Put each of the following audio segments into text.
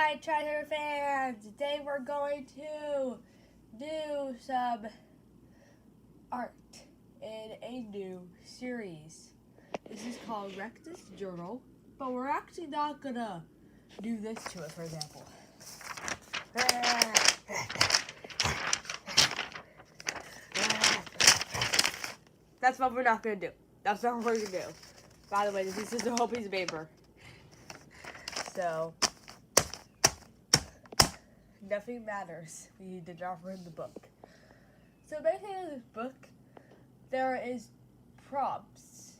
Alright, Treasure fans, today we're going to do some art in a new series. This is called Rectus Journal, but we're actually not gonna do this to it, for example. That's what we're not gonna do. That's not what we're gonna do. By the way, this is a whole piece of paper. So, nothing matters. We did not read the book. So basically in this book, there is prompts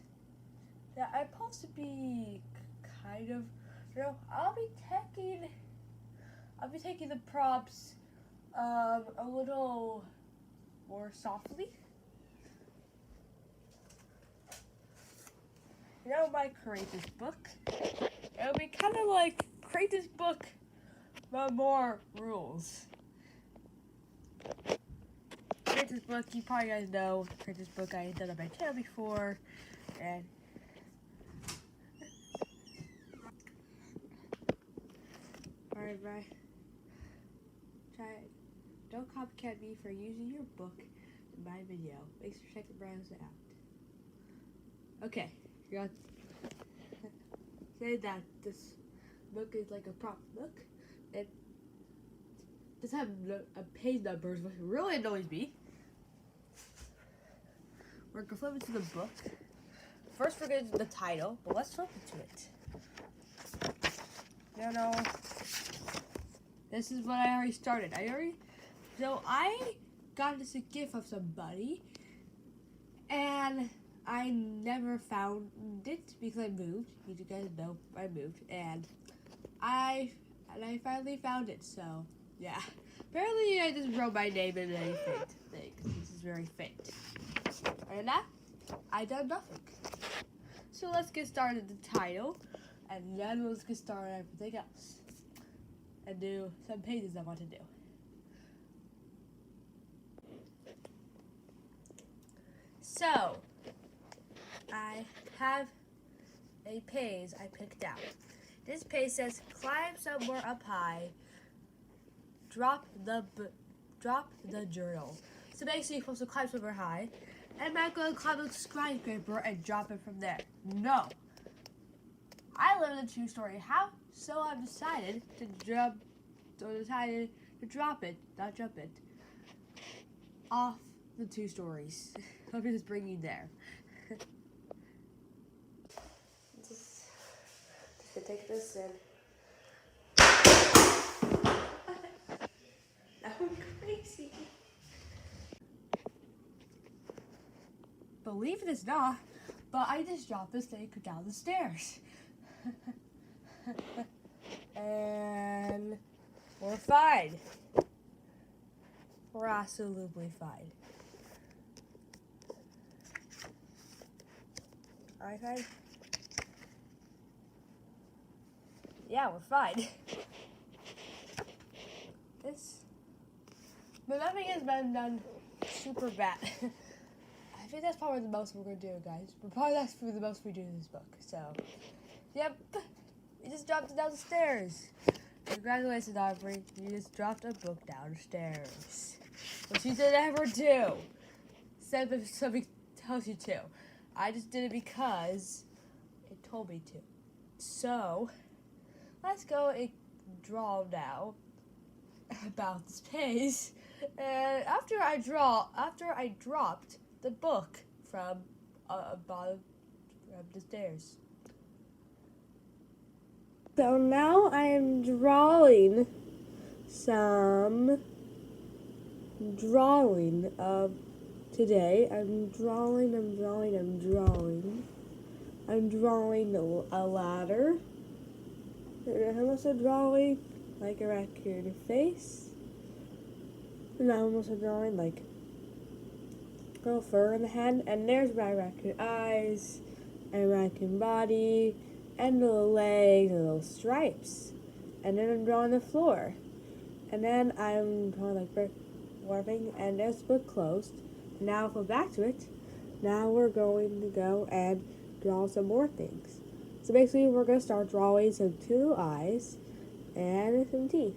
that I'm supposed to be kind of, I'll be taking the prompts a little more softly. I create this book. It'll be kind of like create this book, but more rules. Create this book, you probably guys know. Create this book, I done on my channel before, and alright, bye. Try it. Don't copycat me for using your book in my video. Make sure to check the browser out. Okay, you got. Say that this book is like a prompt book. It doesn't have a page numbers, which really annoys me. We're gonna flip into the book. First, we're gonna do the title, but let's flip into it. This is what I already started. So I got this a gift of somebody, and I never found it because I moved. You guys know I moved, and I finally found it. So yeah, apparently I just wrote my name in a faint thing. This is very faint. And that I done nothing. So let's get started with the title, and then let's get started on everything else, and do some pages I want to do. So I have a page I picked out. This page says, "Climb somewhere up high. Drop the journal." So basically, you're supposed to climb somewhere high, and I'm not going to climb a skyscraper and drop it from there. No. I live in a two-story house, so I've decided to drop it, not jump it, off the 2 stories. Let me just bring you there. Just take this in. I'm crazy. Believe it or not, but I just dropped this thing down the stairs. And we're fine. We're absolutely fine. Alright, fine. Yeah, we're fine. But nothing has been done super bad. I think that's probably the most we're gonna do, guys. But probably that's the most we do in this book. So, yep, we just dropped it down the stairs. Congratulations, Aubrey. You just dropped a book downstairs, which you didn't ever do. Except if somebody tells you to. I just did it because it told me to. So, let's go and draw now about this page. And after I dropped the book from bottom of the stairs. So now I am drawing of today. I'm drawing a ladder. And I'm also drawing like a raccoon face. And I'm also drawing like little fur in the head. And there's my raccoon eyes, and raccoon body, and little legs, and little stripes. And then I'm drawing the floor. And then I'm drawing like brick warping, and there's the book closed. Now if we're back to it, now we're going to go and draw some more things. So basically we're going to start drawing some 2 eyes, and some teeth.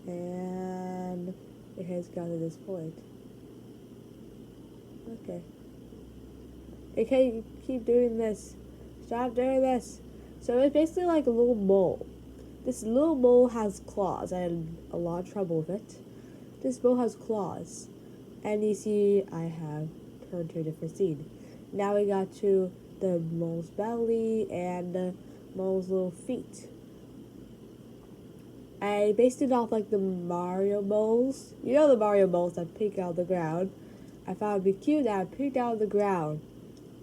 And it has got to this point. Okay. It can't keep doing this. Stop doing this. So it's basically like a little mole. This little mole has claws. I had a lot of trouble with it. This mole has claws. And you see I have turned to a different scene. Now we got to the mole's belly and the mole's little feet. I based it off like the Mario moles. You know the Mario moles that peek out of the ground. I thought it'd be cute that it peeked out of the ground,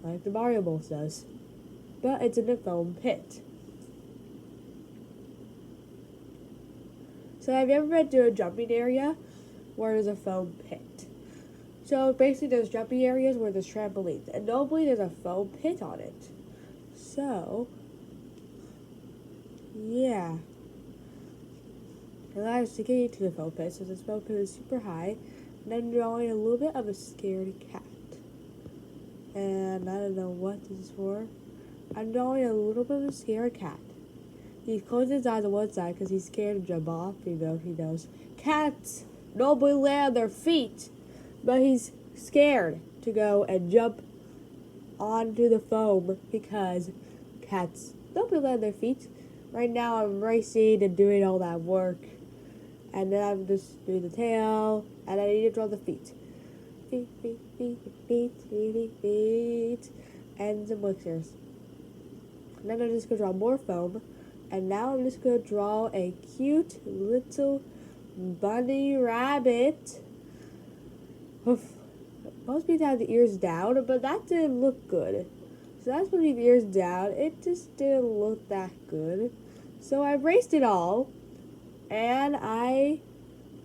like the Mario moles does. But it's in a foam pit. So have you ever been to a jumping area where there's a foam pit? So basically there's jumping areas where there's trampolines, and normally there's a foam pit on it. So, yeah. And I was sticking to the foam pit, so this foam pit is super high, and I'm drawing a little bit of a scared cat. And I don't know what this is for. I'm drawing a little bit of a scared cat. He closes his eyes on one side because he's scared to jump off, he knows cats normally lay on their feet, but he's scared to go and jump onto the foam because cats normally lay on their feet. Right now I'm racing and doing all that work, and then I'm just doing the tail, and I need to draw the feet. Feet, feet, feet, feet, feet, feet, and some elixirs. And then I'm just going to draw more foam. And now I'm just going to draw a cute little bunny rabbit. Most people have the ears down, but that didn't look good. So that's when the ears down. It just didn't look that good. So I erased it all. And I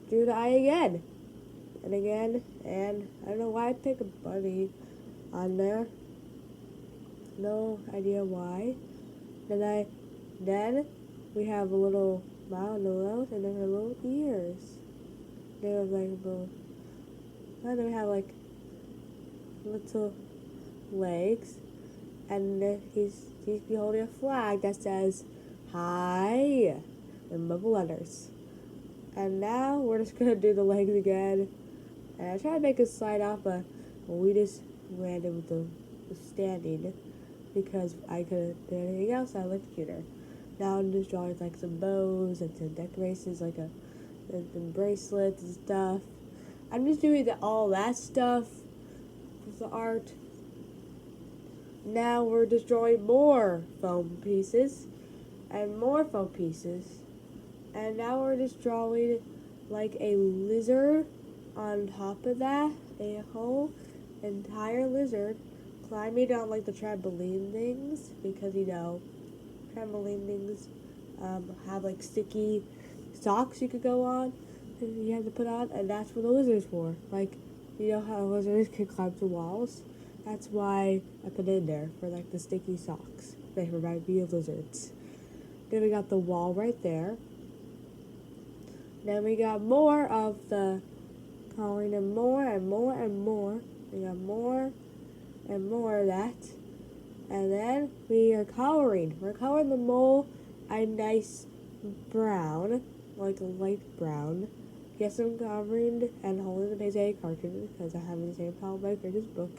drew the eye again. And again. And I don't know why I picked a bunny on there. No idea why. Then we have a little mouth and a nose, and then her little ears. They have like little. And then we have like little legs, and then he's holding a flag that says "Hi" in bubble letters. And now we're just gonna do the legs again. And I tried to make a slide off, but we just landed with the standing because I couldn't do anything else. I looked cuter. Now I'm just drawing like some bows and some decorations, like some bracelets and stuff. I'm just doing all that stuff with the art. Now we're just drawing more foam pieces and more foam pieces. And now we're just drawing like a lizard on top of that, a whole entire lizard climbing down like the trampoline things, because trampoline things have like sticky socks you could go on, and you have to put on, and that's what the lizard's for. Like, you know how lizards can climb the walls? That's why I put it in there, for like the sticky socks. They remind me of lizards. Then we got the wall right there. Then we got more of the calling them more and more and more. We got more and more of that. And then we are coloring. We're coloring the mole a nice brown, like a light brown. Yes, I'm covering and holding the Mosaic cartoon because I have the same problem with my previous book.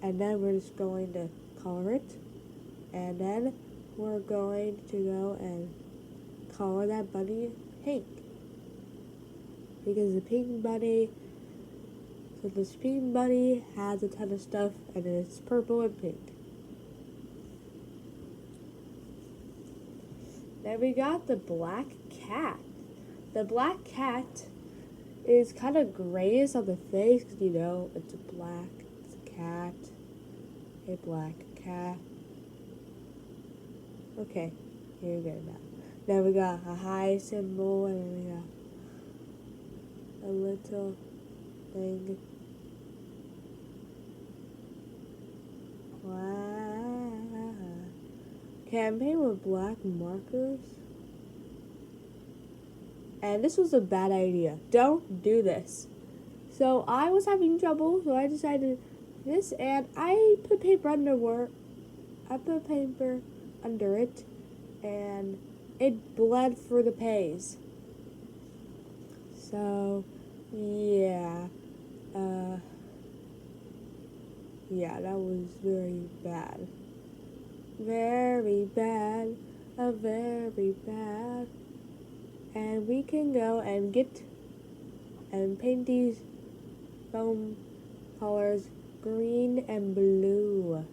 And then we're just going to color it. And then we're going to go and color that bunny pink. Because the pink bunny, so this pink bunny has a ton of stuff, and it's purple and pink. Then we got the black cat. The black cat is kind of grayish on the face, because it's a black, it's a cat, a black cat. Okay, here we go now. Then we got a high symbol, and then we got a little thing. Wow. Campaign with black markers. And this was a bad idea. Don't do this. So I was having trouble, so I decided this, and I put paper under it, and it bled through the page. So, yeah. Yeah, that was very bad. Very bad. Very bad. And we can go and get and paint these foam colors green and blue.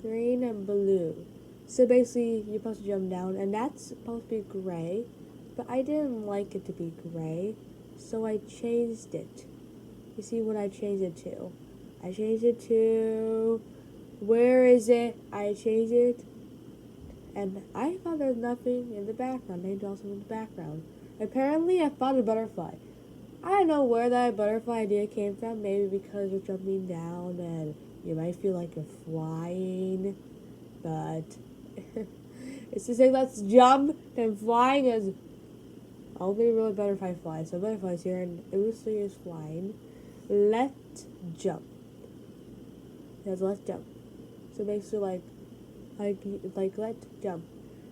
Green and blue. So basically, you're supposed to jump down, and that's supposed to be gray, but I didn't like it to be gray, so I changed it. You see what I changed it to? I changed it to... Where is it? I changed it. And I thought there's nothing in the background. I also in the background. Apparently, I found a butterfly. I don't know where that butterfly idea came from. Maybe because you're jumping down and you might feel like you're flying. But it's just like, let's jump. And flying is only really butterfly flies. So butterfly's here and Lucy is flying. Let's jump. Yes, let's jump. So basically like let's jump.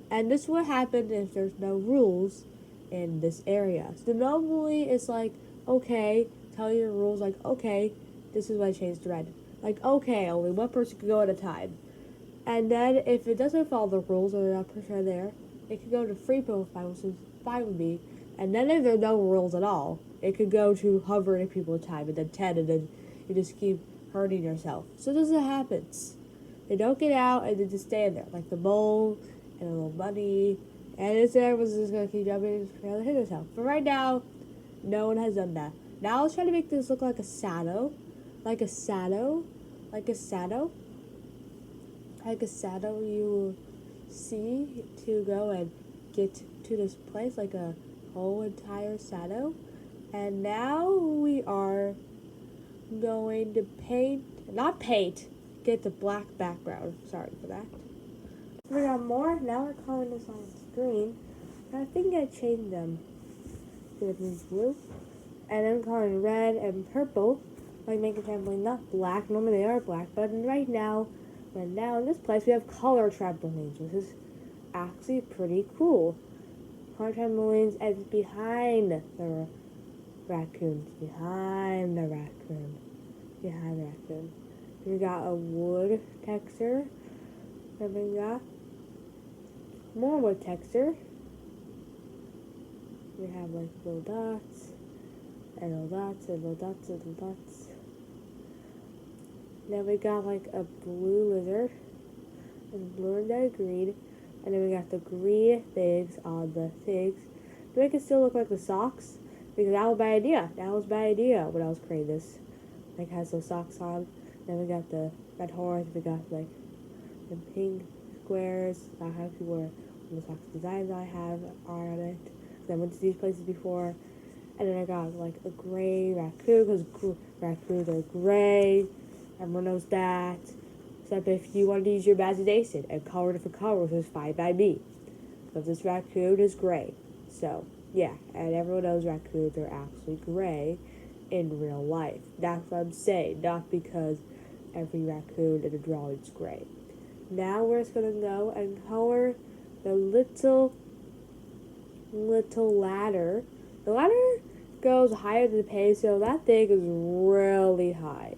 And this would happen if there's no rules in this area. So normally it's like, okay, tell your rules, like, okay, this is what I changed to red. Like, okay, only one person can go at a time. And then if it doesn't follow the rules or that person are there, it could go to free profile, which is fine with me. And then if there are no rules at all, it could go to hovering people at a time, and then 10, and then you just keep hurting yourself. So this is what happens. They don't get out, and they just stand there, like the mole and a little bunny. And it's there, was just gonna keep jumping and hit herself. But right now, no one has done that. Now let's try to make this look like a shadow. Like a shadow. Like a shadow. Like a shadow you see to go and get to this place, like a whole entire shadow. And now we are going to get the black background. Sorry for that. We got more. Now we're calling this on the screen. I think I changed them to blue. And I'm calling red and purple. Like making trampoline not black. Normally they are black, but right now in this place we have color trampolines, which is actually pretty cool. Color trampolines is behind the raccoons. Behind the raccoon. We got a wood texture. And we got more wood texture. We have like little dots. And little dots and little dots and little dots. Then we got like a blue lizard. And blue and then green. And then we got the green things on the things to make it still look like the socks. Because that was my idea. That was my idea when I was creating this. Like has those socks on. Then we got the red horse. We got like the pink squares. I have to wear the socks designs I have on it. I went to these places before. And then I got like a gray raccoon, because raccoons are gray. Everyone knows that. Except if you want to use your imagination and color different colors, is fine by me. Because this raccoon is gray. So, yeah. And everyone knows raccoons are actually gray in real life. That's what I'm saying. Not because every raccoon in a drawing is gray. Now we're just going to go and color the little ladder. The ladder goes higher than the page, so that thing is really high.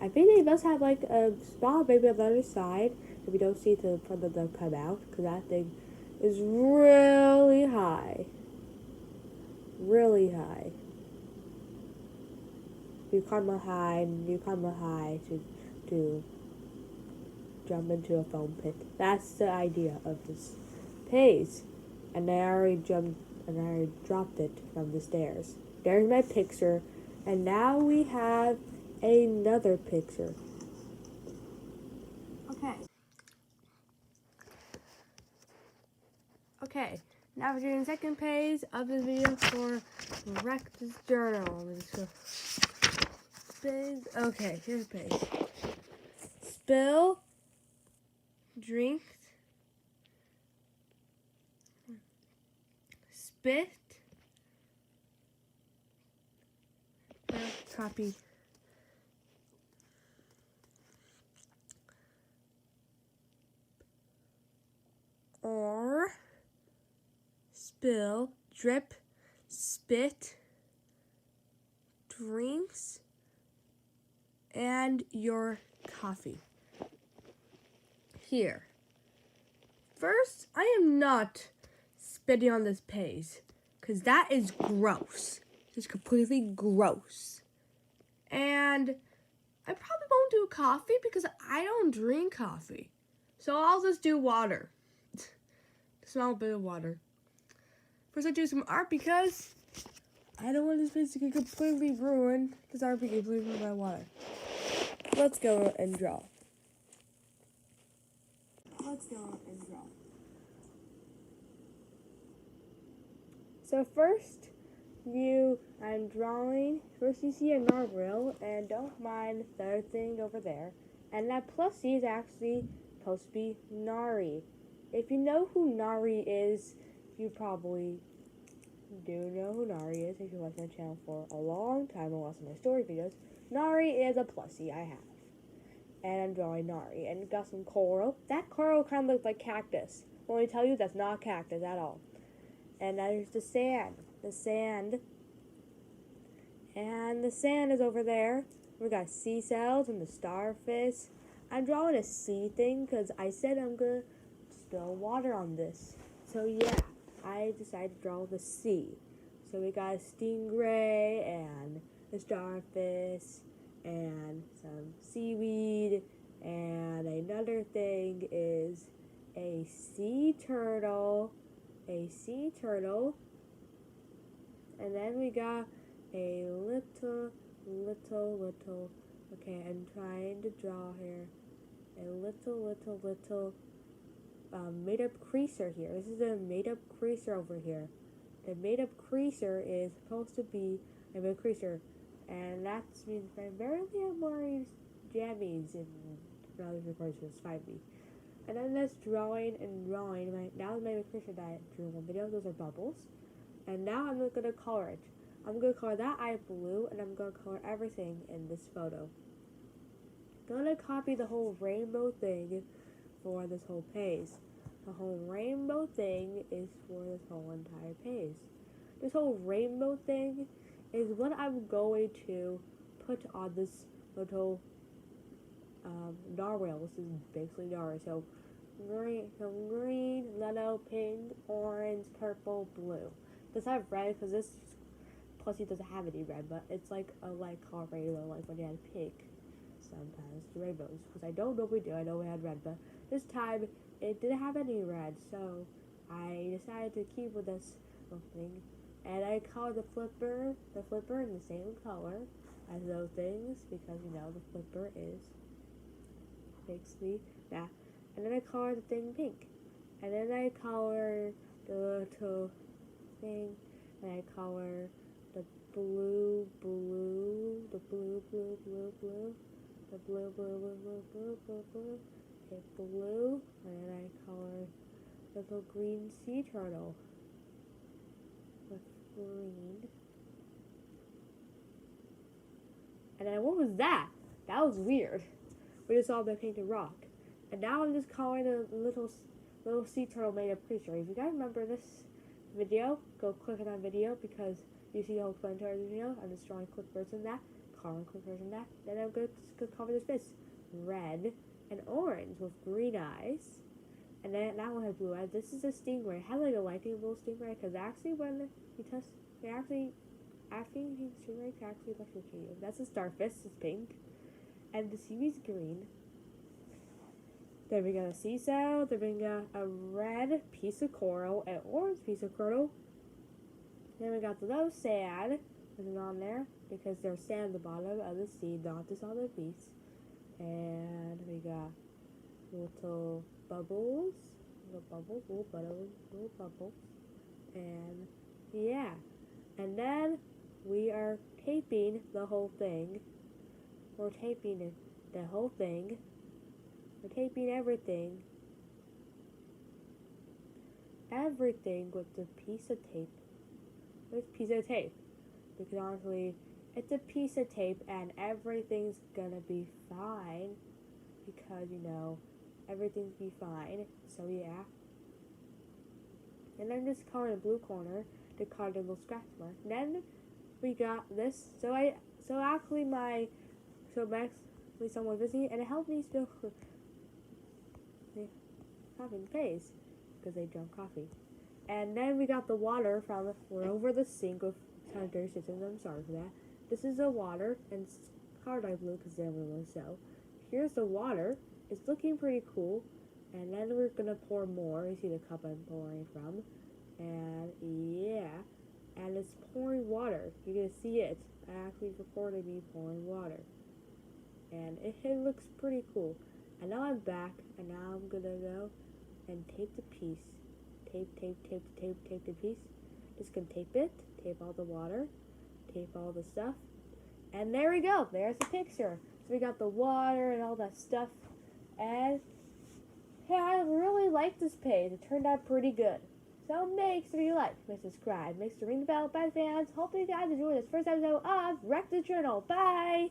I think they must have like a spot maybe on the other side if we don't see the front of them come out, because that thing is really high. Really high. You climb high to jump into a foam pit. That's the idea of this page. And I already dropped it from the stairs. There's my picture. And now we have another picture. Okay. Now we're doing the second page of the video for Rex's journal. Let's go. Page. Okay, here's the page. Spill, drink, spit, copy. Or spill, drip, spit, drinks, and your coffee. Here. First, I am not spitting on this page, because that is gross. It's completely gross. And I probably won't do coffee because I don't drink coffee. So I'll just do water. Small bit of water. First I do some art because I don't want this page to get completely ruined. This art be completely ruined by water. Let's go and draw. So first, I'm drawing. First you see a narwhal, and don't mind the third thing over there. And that plushie is actually supposed to be Nari. If you know who Nari is, you probably do know who Nari is if you watch my channel for a long time and watch my story videos. Nari is a plushie I have. And I'm drawing Nari. And got some coral. That coral kind of looks like cactus. Let me tell you, that's not cactus at all. And there's the sand. And the sand is over there. We got sea cells and the starfish. I'm drawing a sea thing because I said I'm going to spill water on this. So yeah, I decided to draw the sea. So we got a stingray and a starfish and some seaweed. And another thing is a sea turtle. And then we got a little, okay, I'm trying to draw here, a little, made-up creaser here. This is a made-up creaser over here. The made-up creaser is supposed to be a made-up creaser, and that means primarily I'm wearing jammies and now this recording is 5B. And then this drawing, now my creature that I drew in the video, those are bubbles. And now I'm going to color it. I'm going to color that eye blue, and I'm going to color everything in this photo. I'm going to copy the whole rainbow thing for this whole page. The whole rainbow thing is for this whole entire page. This whole rainbow thing is what I'm going to put on this little narwhal. This is basically narwhal. So green, yellow, pink, orange, purple, blue. Does have red because this plushie doesn't have any red, but it's like a light color rainbow, like when you had pink. Sometimes the rainbows, because I don't normally do. I know we had red, but this time it didn't have any red, so I decided to keep with this thing. And I colored the flipper in the same color as those things because you know the flipper is basically that. And then I colored the thing pink. And then I colored the little thing. And I colored the blue, the blue. Okay, blue. And then I colored the little green sea turtle with green. And then what was that? That was weird. We just saw the painted rock. And now I'm just coloring a little sea turtle made of creature. If you guys remember this video, go click on that video because you see the whole explanatory video. I'm just drawing quick version of that, coloring quick version of that. Then I'm going to cover this fish red and orange with green eyes. And then that one has blue eyes. This is a stingray. It has like a lightning bolt stingray because actually when you test, stingray can actually electrocute you. That's a starfish. It's pink. And the seaweed's green. Then we got a sea cell. Then we got a red piece of coral, an orange piece of coral. Then we got the little sand. Isn't on there because there's sand at the bottom of the sea, not this other piece. And we got little bubbles, little bubbles, and yeah. And then we are taping the whole thing. We're taping the whole thing. We're taping everything with the piece of tape. This piece of tape. Because honestly, it's a piece of tape and everything's gonna be fine. Because, you know, everything's be fine. So yeah. And then just color the blue corner to color the little scratch mark. Then we got this. So actually someone visiting, and it helped me spill coffee in the face because they drank coffee. And then we got the water from over the sink of sanitary systems. I'm sorry for that. This is the water, and it's colored light blue because everyone was so. Here's the water. It's looking pretty cool. And then we're gonna pour more. You see the cup I'm pouring from. And yeah. And it's pouring water. You're gonna see it. I actually recorded me pouring water. And it looks pretty cool. And now I'm back, and now I'm gonna go and tape the piece. Tape the piece. Just gonna tape it, tape all the water, tape all the stuff. And there we go, there's the picture. So we got the water and all that stuff. And hey, I really like this page. It turned out pretty good. So make sure you like, subscribe, make sure to ring the bell, bye fans. Hopefully you guys enjoyed this first episode of Wreck the Journal. Bye!